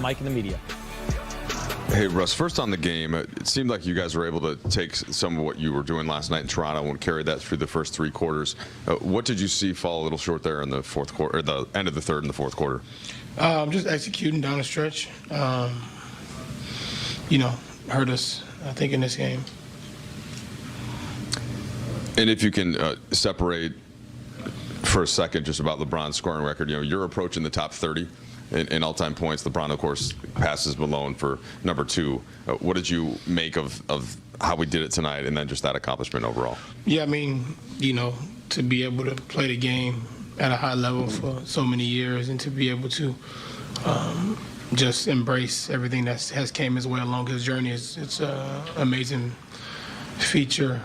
Mike and the media. Hey, Russ, first on the game, it seemed like you guys were able to take some of what you were doing last night in Toronto and carry that through the first three quarters. What did you see fall a little short there in the fourth quarter, or the end of the third and the fourth quarter? Just executing down the stretch, hurt us, I think, in this game. And if you can separate for a second just about LeBron's scoring record, you're approaching the top 30 in all-time points. LeBron, of course, passes Malone for number 2. What did you make of how we did it tonight and then just that accomplishment overall? Yeah, I mean, to be able to play the game at a high level for so many years and to be able to just embrace everything that has came his way along his journey, it's an amazing feature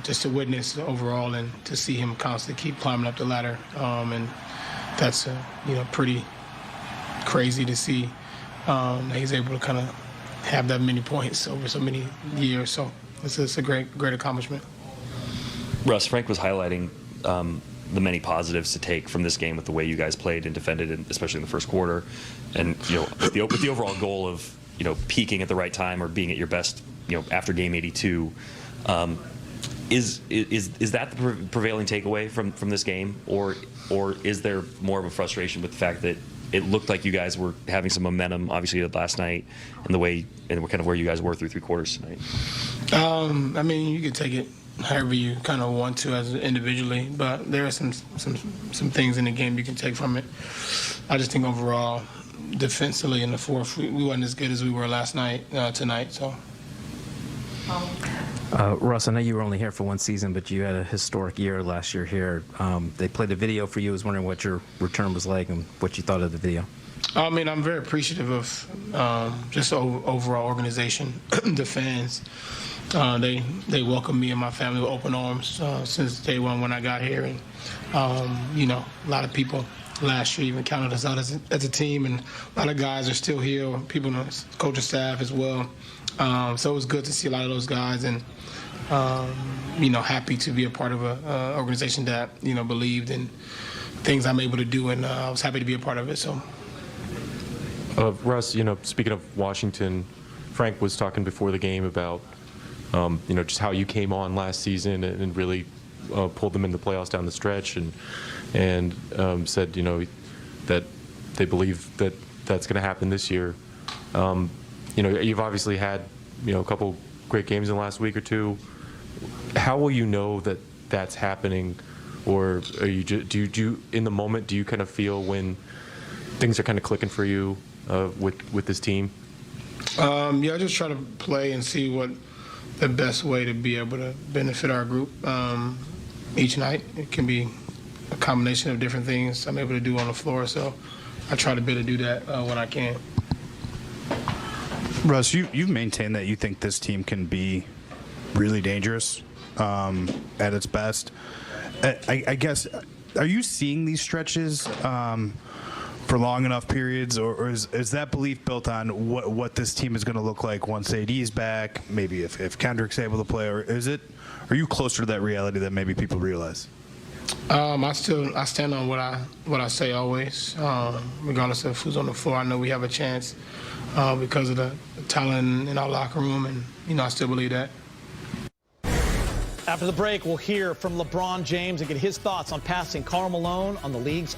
just to witness overall and to see him constantly keep climbing up the ladder. And that's, pretty crazy to see that he's able to kind of have that many points over so many years. So it's a great accomplishment. Russ, Frank was highlighting the many positives to take from this game with the way you guys played and defended, and especially in the first quarter, and with the overall goal of peaking at the right time or being at your best after game 82. Is that the prevailing takeaway from this game, or is there more of a frustration with the fact that it looked like you guys were having some momentum, obviously, last night, and kind of where you guys were through three quarters tonight? I mean, you can take it however you kind of want to as individually, but there are some things in the game you can take from it. I just think overall, defensively in the fourth, we weren't as good as we were last night, tonight. So. Russ, I know you were only here for one season, but you had a historic year last year here. They played a video for you. I was wondering what your return was like and what you thought of the video. I mean, I'm very appreciative of just the overall organization, the fans. They welcomed me and my family with open arms since day one when I got here. And, a lot of people last year even counted us out as a team, and a lot of guys are still here, people on the coaching staff as well. So it was good to see a lot of those guys, and happy to be a part of an organization that believed in things I'm able to do, and I was happy to be a part of it. So, Russ, speaking of Washington, Frank was talking before the game about just how you came on last season and really pulled them in the playoffs down the stretch, and said that they believe that that's going to happen this year. You've obviously had a couple great games in the last week or two. How will you know that that's happening, or are do you in the moment, do you kind of feel when things are kind of clicking for you with this team? I just try to play and see what the best way to be able to benefit our group each night. It can be a combination of different things I'm able to do on the floor, so I try to be able to do that when I can. Russ, you've maintained that you think this team can be really dangerous at its best. I guess, are you seeing these stretches for long enough periods, or is that belief built on what this team is going to look like once AD's back, maybe if Kendrick's able to play, or are you closer to that reality than maybe people realize? I stand on what I say always, regardless of who's on the floor. I know we have a chance because of the talent in our locker room, and I still believe that. After the break, we'll hear from LeBron James and get his thoughts on passing Karl Malone on the league's